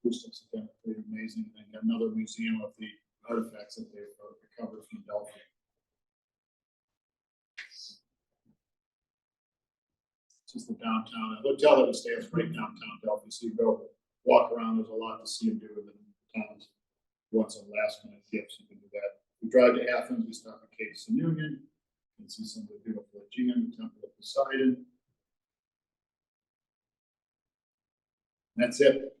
Acoustics again, pretty amazing. And another museum of the artifacts that they've recovered from Delphi. This is the downtown. The hotel that we stay at is right downtown Delphi. So you go walk around. There's a lot to see and do in the towns. If you want some last minute gifts, you can do that. We drive to Athens. We stop at Cape Union. You can see some of the beautiful Aegean, the Temple of Poseidon. That's it.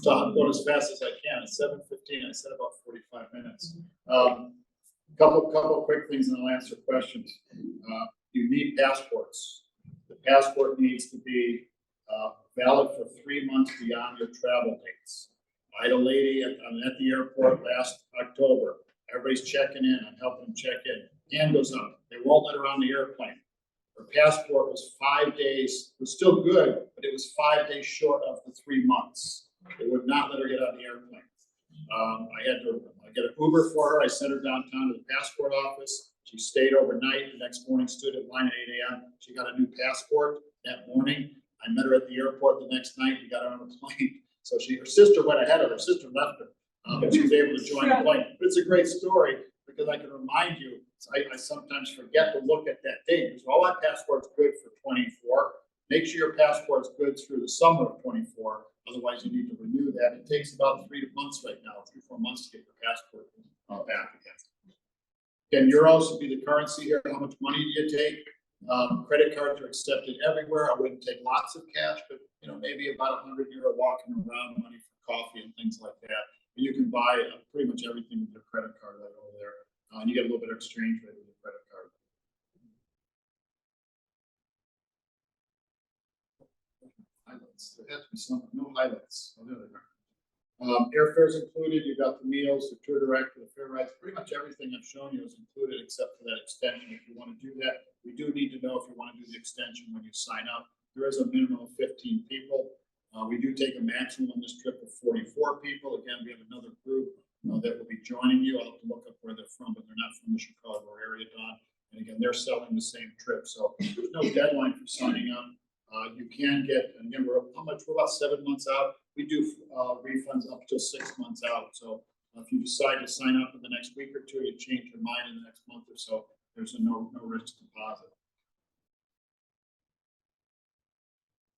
So I'm going as fast as I can. It's 7:15. I said about 45 minutes. Couple quick things, and I'll answer questions. You need passports. The passport needs to be valid for 3 months beyond your travel dates. I had a lady at the airport last October. Everybody's checking in. I'm helping them check in. Hand goes up. They won't let her on the airplane. Her passport was 5 days. It was still good, but it was 5 days short of the 3 months. They would not let her get on the airplane. I had to get an Uber for her. I sent her downtown to the passport office. She stayed overnight. The next morning, stood in line at 8 a.m. She got a new passport that morning. I met her at the airport the next night. We got her on the plane. So her sister went ahead of her. Her sister left her, but she was able to join the plane. But it's a great story because I can remind you. I sometimes forget to look at that date because all that passport's good for 24. Make sure your passport's good through the summer of 24. Otherwise, you need to renew that. It takes about 3 months right now, 3-4 months to get your passport back again. Can euros be the currency here? How much money do you take? Credit cards are accepted everywhere. I wouldn't take lots of cash, but maybe about €100 walking around, money for coffee and things like that. But you can buy pretty much everything with your credit card right over there. And you get a little bit of exchange rate with your credit card. Highlights. There has to be some, no highlights. Oh, there they are. Airfare is included. You've got the meals, the tour director, the fare rides. Pretty much everything I've shown you is included except for that extension. If you want to do that, we do need to know if you want to do the extension when you sign up. There is a minimum of 15 people. We do take a maximum on this trip of 44 people. Again, we have another group that will be joining you. I'll have to look up where they're from, but they're not from the Chicago area, Don. And again, they're selling the same trip. So there's no deadline for signing up. You can get, and again, we're about 7 months out. We do refunds up to 6 months out. So if you decide to sign up in the next week or two, you change your mind in the next month or so, there's a no risk deposit.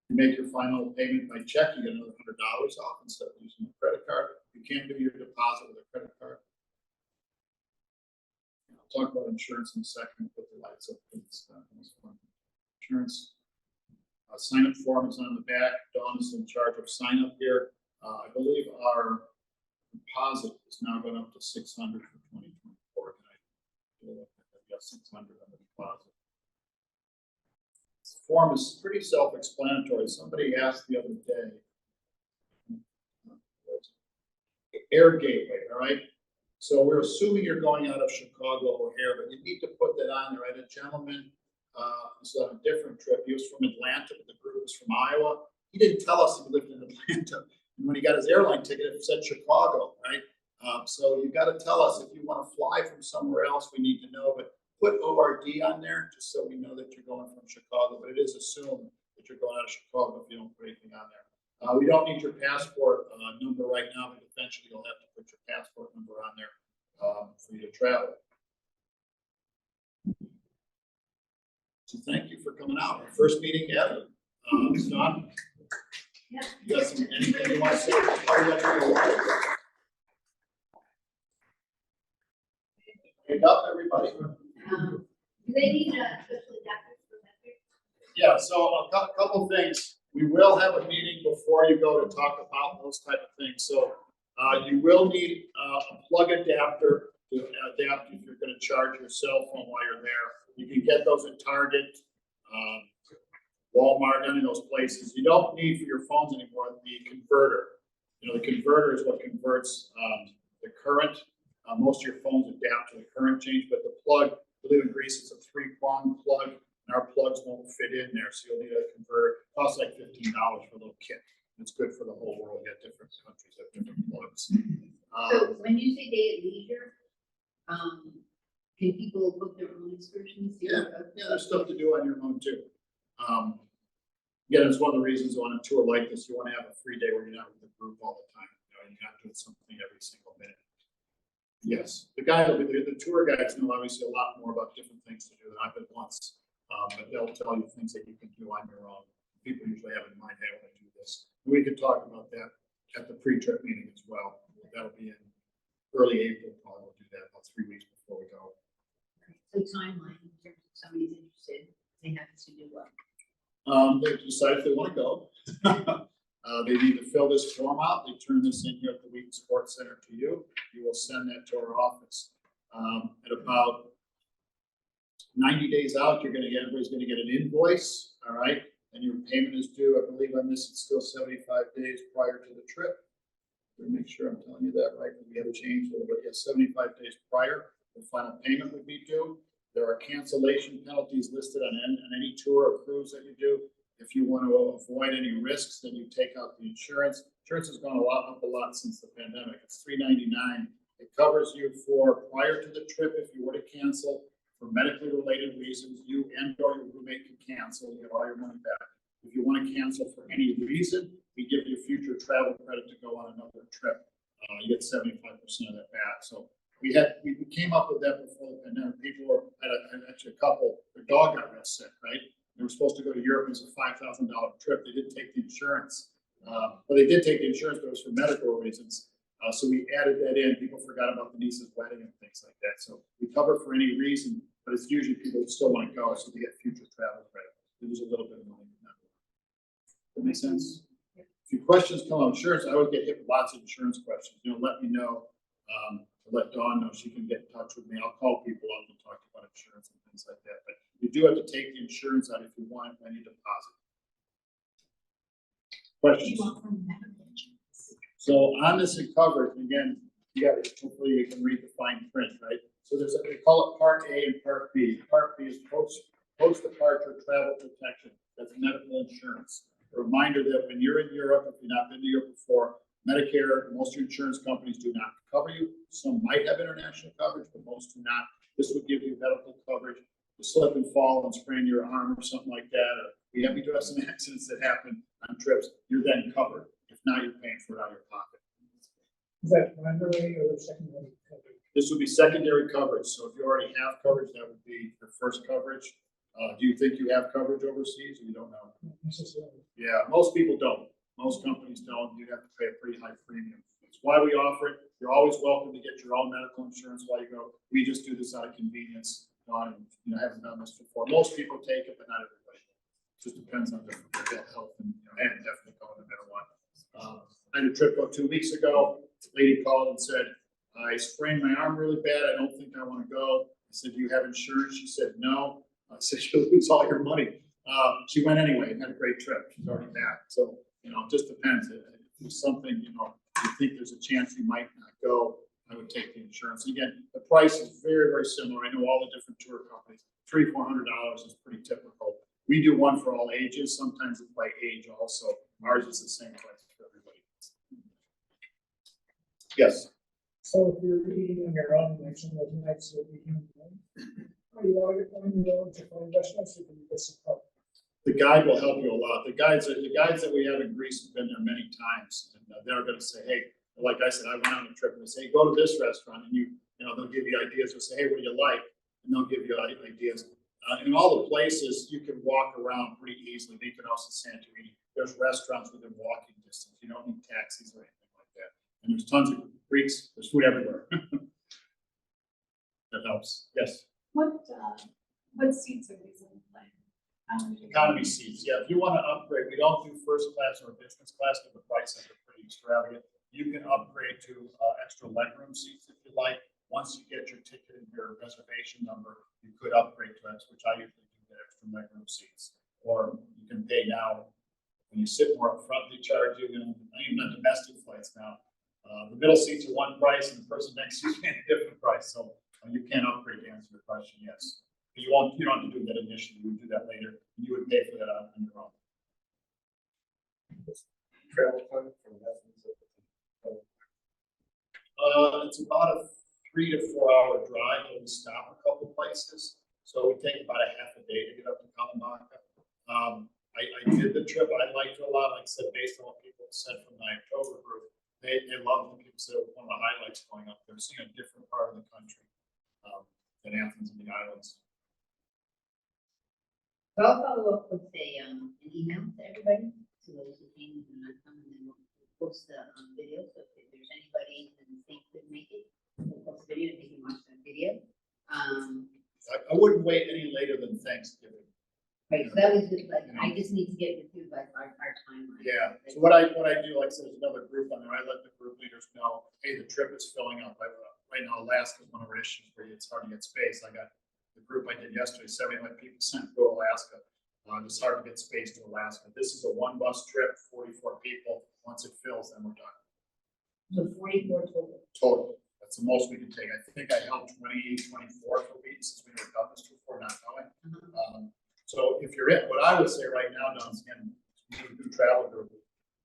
You make your final payment by check, you get another $100 off instead of using a credit card. You can't do your deposit with a credit card. I'll talk about insurance in a second. Put the lights up. Insurance. Sign-up form is on the back. Dawn is in charge of sign-up here. I believe our deposit is now going up to $600 for 2024. I've got $600 on the deposit. This form is pretty self-explanatory. Somebody asked the other day, Air Gateway, all right? So we're assuming you're going out of Chicago O'Hare, but you need to put that on there, right? A gentleman, this is on a different trip. He was from Atlanta, but the group was from Iowa. He didn't tell us he lived in Atlanta. And when he got his airline ticket, it said Chicago, right? So you got to tell us if you want to fly from somewhere else, we need to know, but put ORD on there just so we know that you're going from Chicago, but it is assumed that you're going out of Chicago if you don't put anything on there. We don't need your passport number right now, but eventually you'll have to put your passport number on there for you to travel. So thank you for coming out. Our first meeting ever. Don, Yeah. you got anything you want to say? Wake up, everybody. Do they need a special adapter for that? Yeah, so a couple things. We will have a meeting before you go to talk about those type of things. So you will need a plug adapter to adapt if you're going to charge your cell phone while you're there. You can get those at Target, Walmart, any of those places. You don't need for your phones anymore the converter. The converter is what converts the current. Most of your phones adapt to the current change, but the plug, I believe in Greece, it's a 3-prong plug, and our plugs won't fit in there, so you'll need a converter. It costs like $15 for a little kit. It's good for the whole world. You got different countries have different plugs. So when you say day at leisure, can people book their own excursions? Yeah, there's stuff to do on your own too. Again, it's one of the reasons on a tour like this, you want to have a free day where you're not with the group all the time. You're not doing something every single minute. Yes, the tour guides know obviously a lot more about different things to do than I've been once, but they'll tell you things that you can do on your own. People usually have in mind, hey, I want to do this. And we could talk about that at the pre-trip meeting as well. That'll be in early April, probably. We'll do that about 3 weeks before we go. So timeline in terms of somebody's interested, they have to do what? They decide if they want to go. They need to fill this form out. They turn this in here at the Wheaton Sports Center to you. You will send that to our office. At about 90 days out, everybody's going to get an invoice, all right? And your payment is due, I believe on this, it's still 75 days prior to the trip. Let me make sure I'm telling you that right, because we have changed a little bit. Yes, 75 days prior, the final payment would be due. There are cancellation penalties listed on any tour or cruise that you do. If you want to avoid any risks, then you take out the insurance. Insurance has gone up a lot since the pandemic. It's $399. It covers you for prior to the trip if you were to cancel for medically related reasons. You and or your roommate can cancel. You get all your money back. If you want to cancel for any reason, we give you future travel credit to go on another trip. You get 75% of that back. So we came up with that before the pandemic. People were actually a couple. Their dog got real sick, right? They were supposed to go to Europe. It was a $5,000 trip. They didn't take the insurance. Well, they did take the insurance, but it was for medical reasons. So we added that in. People forgot about the niece's wedding and things like that. So we cover for any reason but it's usually people who still want to go, so they get future travel credit. There's a little bit of money in that. That make sense? If your questions come on insurance, I always get hit with lots of insurance questions. Let me know. To let Dawn know, she can get in touch with me. I'll call people up and talk about insurance and things like that. But you do have to take the insurance out if you want any deposit. Questions? So on this in coverage, again, hopefully you can read the fine print, right? So they call it Part A and Part B. Part B is post-departure travel protection. That's medical insurance. A reminder that when you're in Europe, if you've not been to Europe before, Medicare, most of your insurance companies do not cover you. Some might have international coverage, but most do not. This would give you medical coverage. You slip and fall and sprain your arm or something like that, or we do have some accidents that happen on trips, you're then covered. If not, you're paying for it out of your pocket. Is that primary or secondary coverage? This would be secondary coverage. So if you already have coverage, that would be your first coverage. Do you think you have coverage overseas, or you don't know? Not necessarily. Yeah, most people don't. Most companies don't. You have to pay a pretty high premium. That's why we offer it. You're always welcome to get your own medical insurance while you go. We just do this out of convenience. I haven't done this before. Most people take it, but not everybody. It just depends on their health and definitely going no matter what. I had a trip about 2 weeks ago. The lady called and said, I sprained my arm really bad. I don't think I want to go. I said, do you have insurance? She said, no. I said, she'll lose all your money. She went anyway and had a great trip. She's already back. So, it just depends. If there's something, you think there's a chance you might not go, I would take the insurance. Again, the price is very, very similar. I know all the different tour companies. $300-400 is pretty typical. We do one for all ages. Sometimes it's by age also. Ours is the same price for everybody. Yes. So if you're eating on your own, like some of those nights that we can, are you allowed to go on your own to find restaurants, or can you get some help? The guide will help you a lot. The guides that we have in Greece have been there many times, and they're going to say, hey, like I said, I went on a trip and they say, go to this restaurant, and they'll give you ideas. They'll say, hey, what do you like? And they'll give you ideas. In all the places, you can walk around pretty easily. Mykonos and Santorini, there's restaurants within walking distance. You don't need taxis or anything like that. And there's tons of Greeks. There's food everywhere. That helps. Yes. What seats are these in play? Economy seats. Yeah, if you want to upgrade, we don't do first class or business class because the prices are pretty extravagant. You can upgrade to extra legroom seats if you like. Once you get your ticket and your reservation number, you could upgrade to X, which I usually do, get extra legroom seats. Or you can pay now. When you sit more up front, they charge you. Even on domestic flights now, the middle seats are one price, and the person next to you is paying a different price. So you can upgrade to answer your question. Yes. You don't have to do that initially. You would do that later. You would pay for that on your own. Travel time from Athens. It's about a 3 to 4 hour drive, and we stop a couple places. So it would take about a half a day to get up to Kalamaka. I did the trip. I liked it a lot. Like I said, based on what people said from my October group, they loved it. People said it was one of the highlights going up there, seeing a different part of the country than Athens and the islands. So I'll follow up with an email to everybody, to those who came and not come, and then we'll post the video. So if there's anybody that think could make it, we'll post a video and they can watch that video. I wouldn't wait any later than Thanksgiving. Right, so that was just like, I just need to get it through by our timeline. Yeah, so what I do, like I said, there's another group on there. I let the group leaders know, hey, the trip is filling up. Right now, Alaska is one of our issues where it's hard to get space. I got the group I did yesterday, 75 people sent to go to Alaska. It's hard to get space to Alaska. This is a 1 bus trip, 44 people. Once it fills, then we're done. So 44 total. Total. That's the most we can take. I think I held 24 for weeks since we never done this before, not knowing. So if you're in, what I would say right now, Don, again, new travel group,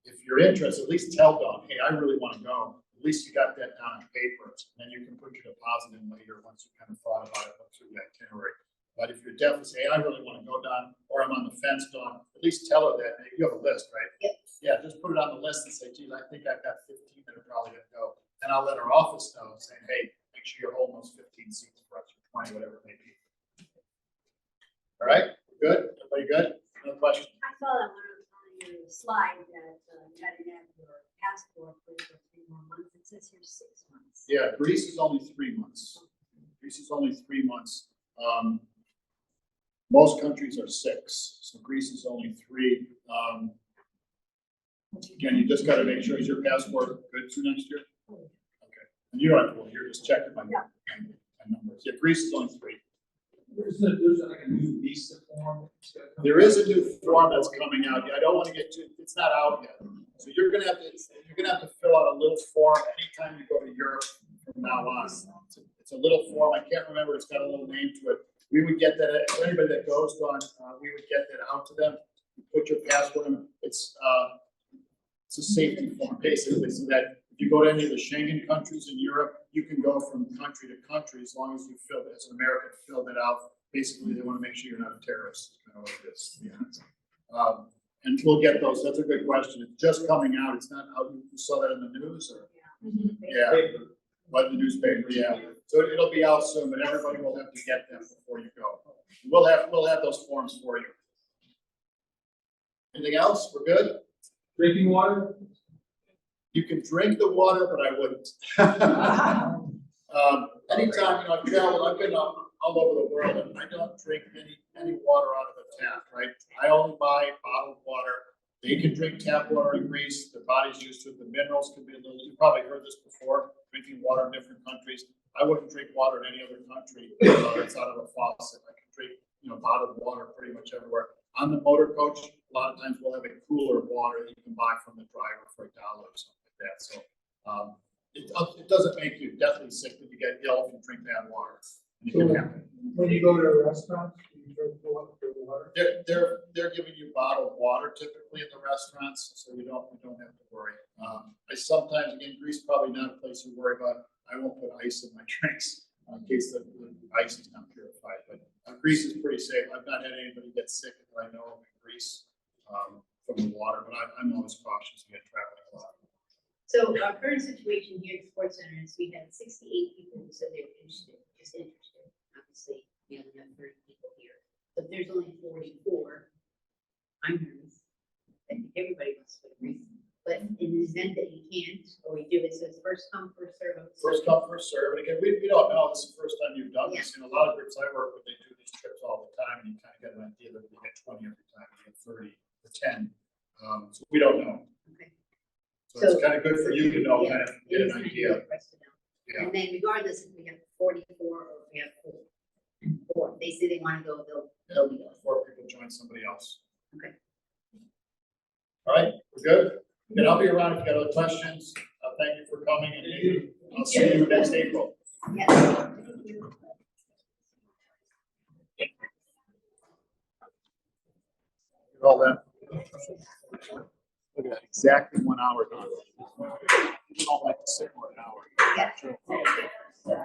if you're interested, at least tell Don, hey, I really want to go. At least you got that down on paper, and then you can put your deposit in later once you kind of thought about it, look through the itinerary. But if you're definitely saying, hey, I really want to go, Don, or I'm on the fence, Don, at least tell her that. You have a list, right? Yep. Yeah, just put it on the list and say, geez, I think I've got 15 that are probably going to go. And I'll let our office know, saying, hey, make sure you're holding those 15 seats for us, or 20, whatever it may be. All right, good? Everybody good? No questions? I saw that on your slide that you had to have your passport for 3 more months. It says here 6 months. Yeah, Greece is only 3 months. Greece is only 3 months. Most countries are 6, so Greece is only 3. Again, you just gotta make sure, is your passport good for next year? Okay, and you don't have to, you're just checking my numbers. Yeah, Greece is only 3. There's like a new visa form. There is a new form that's coming out. I don't want to get too, it's not out yet. So you're gonna have to fill out a little form anytime you go to Europe from now on. It's a little form. I can't remember. It's got a little name to it. We would get that, for anybody that goes on, we would get that out to them. You put your passport in. It's a safety form basically, so that if you go to any of the Schengen countries in Europe, you can go from country to country as long as you fill it, as an American, fill it out. Basically, they want to make sure you're not a terrorist, kind of like this, to be honest. And we'll get those. That's a good question. It's just coming out. It's not out. You saw that in the news, or? Yeah, but in the newspaper, yeah. So it'll be out soon, but everybody will have to get them before you go. We'll have those forms for you. Anything else? We're good? Drinking water? You can drink the water, but I wouldn't. Anytime, I've traveled, I've been all over the world, and I don't drink any water out of a tap, right? I only buy bottled water. They can drink tap water in Greece. Their body's used to it. The minerals can be a little, you've probably heard this before, drinking water in different countries. I wouldn't drink water in any other country that's out of a faucet. I can drink, bottled water pretty much everywhere. On the motor coach, a lot of times we'll have a cooler of water that you can buy from the driver for $1 or something like that. So it doesn't make you deathly sick that you get ill if you drink bad water. And it can happen. When you go to a restaurant, you drink water. They're giving you bottled water typically in the restaurants, so you don't have to worry. I sometimes, again, Greece probably not a place you worry about. I won't put ice in my drinks in case the ice is not purified. But Greece is pretty safe. I've not had anybody get sick that I know of in Greece from the water, but I'm always cautious when traveling a lot. So our current situation here at the Sports Center is we had 68 people who said they were interested. Obviously, we only have 30 people here. But there's only 44. I'm nervous. I think everybody wants to agree. But in the event that you can't, or we do it, so it's first come, first serve. First come, first serve. And again, we don't know. This is the first time you've done this. And a lot of groups I work with, they do these trips all the time, and you kind of get an idea that you get 20 every time, you get 30 or 10. So we don't know. Okay. So it's kind of good for you to know, Yeah, kind of get an idea. Yeah. And then regardless if we have 44 or if we have 4, if they say they want to go, they'll be going. 4 people join somebody else. Okay. All right, we're good. And I'll be around if you got other questions. Thank you for coming, and maybe I'll see you next April. Yes. All that. Look at that, exactly 1 hour. You don't like to sit for an hour. Yeah.